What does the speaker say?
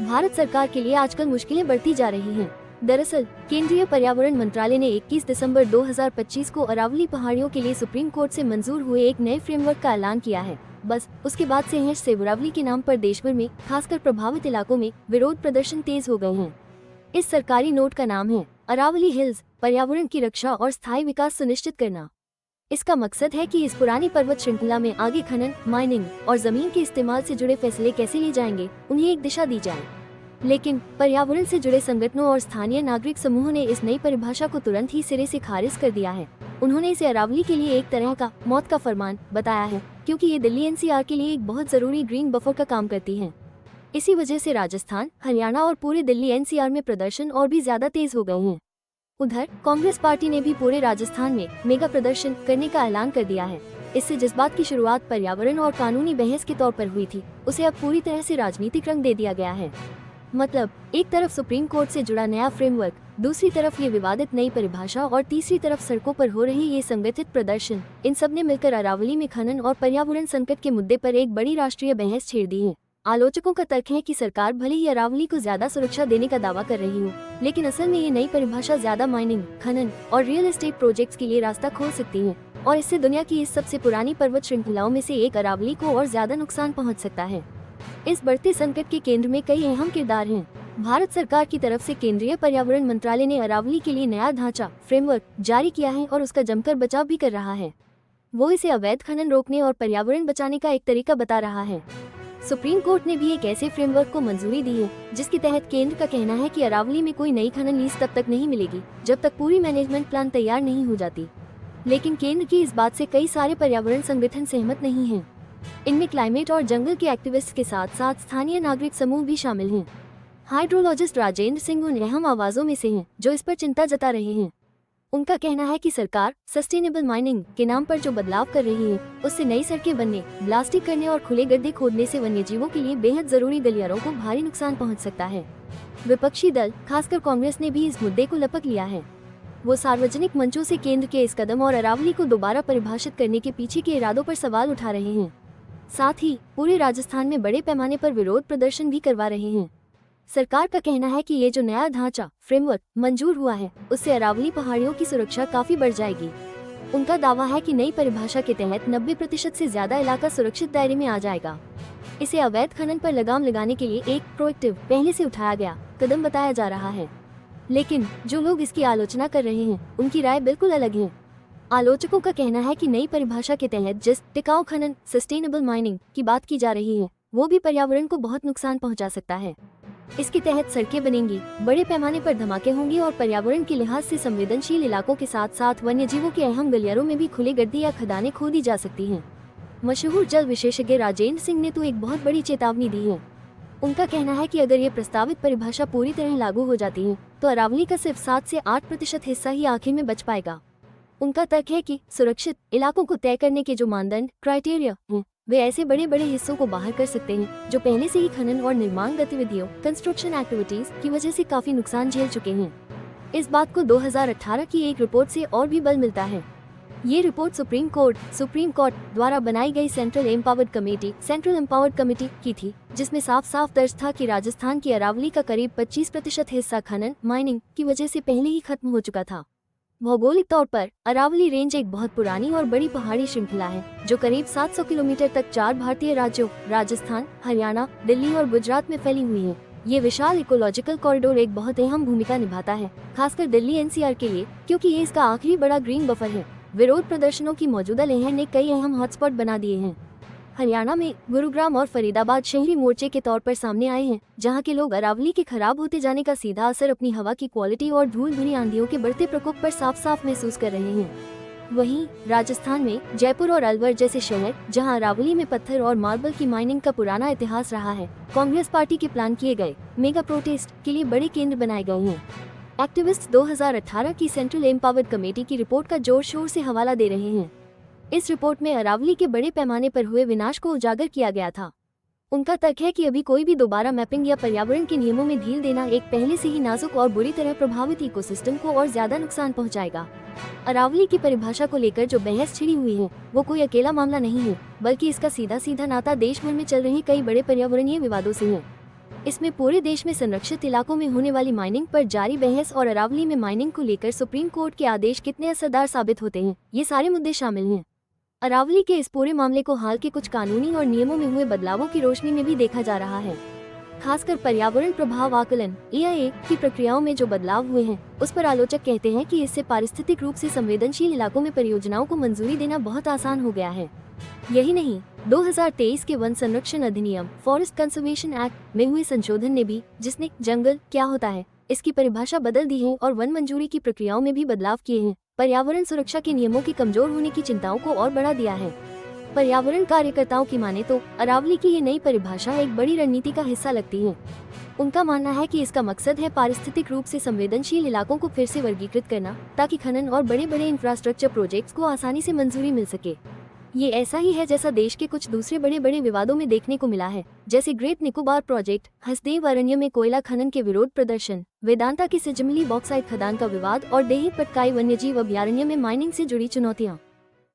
भारत सरकार के लिए आजकल मुश्किलें बढ़ती जा रही हैं। दरअसल केंद्रीय पर्यावरण मंत्रालय ने 21 दिसंबर 2025 को अरावली पहाड़ियों के लिए सुप्रीम कोर्ट से मंजूर हुए एक नए फ्रेमवर्क का ऐलान किया है। बस उसके बाद से अरावली के नाम पर देश भर में खासकर प्रभावित इलाकों में विरोध प्रदर्शन तेज हो गए हैं। इस सरकारी नोट का नाम है अरावली हिल्स, पर्यावरण की रक्षा और स्थायी विकास सुनिश्चित करना। इसका मकसद है कि इस पुरानी पर्वत श्रृंखला में आगे खनन, माइनिंग और जमीन के इस्तेमाल से जुड़े फैसले कैसे लिए जाएंगे, उन्हें एक दिशा दी जाए। लेकिन पर्यावरण से जुड़े संगठनों और स्थानीय नागरिक समूहों ने इस नई परिभाषा को तुरंत ही सिरे से खारिज कर दिया है। उन्होंने इसे अरावली के लिए एक तरह का मौत का फरमान बताया है, क्योंकि ये दिल्ली एनसीआर के लिए एक बहुत जरूरी ग्रीन बफर का काम करती है। इसी वजह से राजस्थान, हरियाणा और पूरे दिल्ली एनसीआर में प्रदर्शन और भी ज्यादा तेज हो गए हैं। उधर कांग्रेस पार्टी ने भी पूरे राजस्थान में मेगा प्रदर्शन करने का ऐलान कर दिया है। इससे जिस बात की शुरुआत पर्यावरण और कानूनी बहस के तौर पर हुई थी, उसे अब पूरी तरह से राजनीतिक रंग दे दिया गया है। मतलब एक तरफ सुप्रीम कोर्ट से जुड़ा नया फ्रेमवर्क, दूसरी तरफ ये विवादित नई परिभाषा और तीसरी तरफ सड़कों पर हो रही ये संगठित प्रदर्शन, इन सब ने मिलकर अरावली में खनन और पर्यावरण संकट के मुद्दे पर एक बड़ी राष्ट्रीय बहस छेड़ दी है। आलोचकों का तर्क है कि सरकार भले ही अरावली को ज्यादा सुरक्षा देने का दावा कर रही हो, लेकिन असल में ये नई परिभाषा ज्यादा माइनिंग, खनन और रियल एस्टेट प्रोजेक्ट्स के लिए रास्ता खोल सकती है और इससे दुनिया की इस सबसे पुरानी पर्वत श्रृंखलाओं में से एक अरावली को और ज्यादा नुकसान पहुंच सकता है। इस बढ़ते संकट के केंद्र में कई अहम किरदार हैं। भारत सरकार की तरफ से केंद्रीय पर्यावरण मंत्रालय ने अरावली के लिए नया ढांचा फ्रेमवर्क जारी किया है और उसका जमकर बचाव भी कर रहा है। वो इसे अवैध खनन रोकने और पर्यावरण बचाने का एक तरीका बता रहा है। सुप्रीम कोर्ट ने भी एक ऐसे फ्रेमवर्क को मंजूरी दी है, जिसके तहत केंद्र का कहना है कि अरावली में कोई नई खनन लीज तब तक नहीं मिलेगी जब तक पूरी मैनेजमेंट प्लान तैयार नहीं हो जाती। लेकिन केंद्र की इस बात से कई सारे पर्यावरण संगठन सहमत नहीं हैं। इनमें क्लाइमेट और जंगल के एक्टिविस्ट के साथ साथ स्थानीय नागरिक समूह भी शामिल हैं। हाइड्रोलॉजिस्ट राजेंद्र सिंह उन अहम आवाजों में से हैं जो इस पर चिंता जता रहे हैं। उनका कहना है कि सरकार सस्टेनेबल माइनिंग के नाम पर जो बदलाव कर रही है, उससे नई सड़कें बनने, ब्लास्टिंग करने और खुले गड्ढे खोदने से वन्यजीवों के लिए बेहद जरूरी गलियारों को भारी नुकसान पहुंच सकता है। विपक्षी दल, खासकर कांग्रेस ने भी इस मुद्दे को लपक लिया है। वो सार्वजनिक मंचों से केंद्र के इस कदम और अरावली को दोबारा परिभाषित करने के पीछे के इरादों पर सवाल उठा रहे हैं। साथ ही पूरे राजस्थान में बड़े पैमाने पर विरोध प्रदर्शन भी करवा रहे हैं। सरकार का कहना है कि ये जो नया ढांचा फ्रेमवर्क मंजूर हुआ है, उससे अरावली पहाड़ियों की सुरक्षा काफी बढ़ जाएगी। उनका दावा है कि नई परिभाषा के तहत 90% से ज्यादा इलाका सुरक्षित दायरे में आ जाएगा। इसे अवैध खनन पर लगाम लगाने के लिए एक प्रोएक्टिव, पहले से उठाया गया कदम बताया जा रहा है। लेकिन जो लोग इसकी आलोचना कर रहे हैं, उनकी राय बिल्कुल अलग है। आलोचकों का कहना है कि नई परिभाषा के तहत जिस टिकाऊ खनन, सस्टेनेबल माइनिंग की बात की जा रही है, वो भी पर्यावरण को बहुत नुकसान पहुंचा सकता है। इसके तहत सड़कें बनेंगी, बड़े पैमाने पर धमाके होंगे और पर्यावरण के लिहाज से संवेदनशील इलाकों के साथ साथ वन्यजीवों के अहम गलियारों में भी खुले गड्ढे या खदानें खोदी जा सकती हैं। मशहूर जल विशेषज्ञ राजेंद्र सिंह ने तो एक बहुत बड़ी चेतावनी दी है। उनका कहना है कि अगर ये प्रस्तावित परिभाषा पूरी तरह लागू हो जाती है, तो अरावली का सिर्फ 7 से 8% हिस्सा ही आखिर में बच पाएगा। उनका तर्क है कि सुरक्षित इलाकों को तय करने के जो मानदंड, क्राइटेरिया हैं, वे ऐसे बड़े बड़े हिस्सों को बाहर कर सकते हैं जो पहले से ही खनन और निर्माण गतिविधियों, कंस्ट्रक्शन एक्टिविटीज की वजह से काफी नुकसान झेल चुके हैं। इस बात को 2018 की एक रिपोर्ट से और भी बल मिलता है। ये रिपोर्ट सुप्रीम कोर्ट द्वारा बनाई गई सेंट्रल एम्पावर्ड कमेटी की थी, जिसमें साफ साफ दर्ज था कि राजस्थान की अरावली का करीब 25% हिस्सा खनन, माइनिंग की वजह से पहले ही खत्म हो चुका था। भौगोलिक तौर पर अरावली रेंज एक बहुत पुरानी और बड़ी पहाड़ी श्रृंखला है, जो करीब 700 किलोमीटर तक 4 भारतीय राज्यों राजस्थान, हरियाणा, दिल्ली और गुजरात में फैली हुई है। ये विशाल इकोलॉजिकल कॉरिडोर एक बहुत अहम भूमिका निभाता है, खासकर दिल्ली एनसीआर के लिए, क्योंकि ये इसका आखिरी बड़ा ग्रीन बफर है। विरोध प्रदर्शनों की मौजूदा लहर ने कई अहम हॉटस्पॉट बना दिए हैं। हरियाणा में गुरुग्राम और फरीदाबाद शहरी मोर्चे के तौर पर सामने आए हैं, जहां के लोग अरावली के खराब होते जाने का सीधा असर अपनी हवा की क्वालिटी और धूल भरी आंधियों के बढ़ते प्रकोप पर साफ साफ महसूस कर रहे हैं। वहीं राजस्थान में जयपुर और अलवर जैसे शहर, जहां अरावली में पत्थर और मार्बल की माइनिंग का पुराना इतिहास रहा है, कांग्रेस पार्टी के प्लान किए गए मेगा प्रोटेस्ट के लिए बड़े केंद्र बनाए गए हैं। एक्टिविस्ट 2018 की सेंट्रल एम्पावर्ड कमेटी की रिपोर्ट का जोर शोर से हवाला दे रहे हैं। इस रिपोर्ट में अरावली के बड़े पैमाने पर हुए विनाश को उजागर किया गया था। उनका तर्क है कि अभी कोई भी दोबारा मैपिंग या पर्यावरण के नियमों में ढील देना एक पहले से ही नाजुक और बुरी तरह प्रभावित इकोसिस्टम को और ज्यादा नुकसान पहुंचाएगा। अरावली की परिभाषा को लेकर जो बहस छिड़ी हुई है, वो कोई अकेला मामला नहीं है, बल्कि इसका सीधा सीधा नाता देश भर में चल रहे कई बड़े पर्यावरणीय विवादों से है। इसमें पूरे देश में संरक्षित इलाकों में होने वाली माइनिंग पर जारी बहस और अरावली में माइनिंग को लेकर सुप्रीम कोर्ट के आदेश कितने असरदार साबित होते हैं, ये सारे मुद्दे शामिल हैं। अरावली के इस पूरे मामले को हाल के कुछ कानूनी और नियमों में हुए बदलावों की रोशनी में भी देखा जा रहा है। खासकर पर्यावरण प्रभाव आकलन (EIA) की प्रक्रियाओं में जो बदलाव हुए हैं, उस पर आलोचक कहते हैं कि इससे पारिस्थितिक रूप से संवेदनशील इलाकों में परियोजनाओं को मंजूरी देना बहुत आसान हो गया है। यही नहीं, 2023 के वन संरक्षण अधिनियम (फॉरेस्ट कंजर्वेशन एक्ट) में हुए संशोधन ने भी, जिसने जंगल क्या होता है इसकी परिभाषा बदल दी है और वन मंजूरी की प्रक्रियाओं में भी बदलाव किए हैं, पर्यावरण सुरक्षा के नियमों के कमजोर होने की चिंताओं को और बढ़ा दिया है। पर्यावरण कार्यकर्ताओं की माने तो अरावली की ये नई परिभाषा एक बड़ी रणनीति का हिस्सा लगती है। उनका मानना है कि इसका मकसद है पारिस्थितिक रूप से संवेदनशील इलाकों को फिर से वर्गीकृत करना, ताकि खनन और बड़े बड़े इंफ्रास्ट्रक्चर प्रोजेक्ट्स को आसानी से मंजूरी मिल सके। ये ऐसा ही है जैसा देश के कुछ दूसरे बड़े बड़े विवादों में देखने को मिला है, जैसे ग्रेट निकोबार प्रोजेक्ट, हसदेव अरण्य में कोयला खनन के विरोध प्रदर्शन, वेदांता की सिजमिली बॉक्साइट खदान का विवाद और देही पटकाई वन्यजीव अभयारण्य में माइनिंग से जुड़ी चुनौतियां।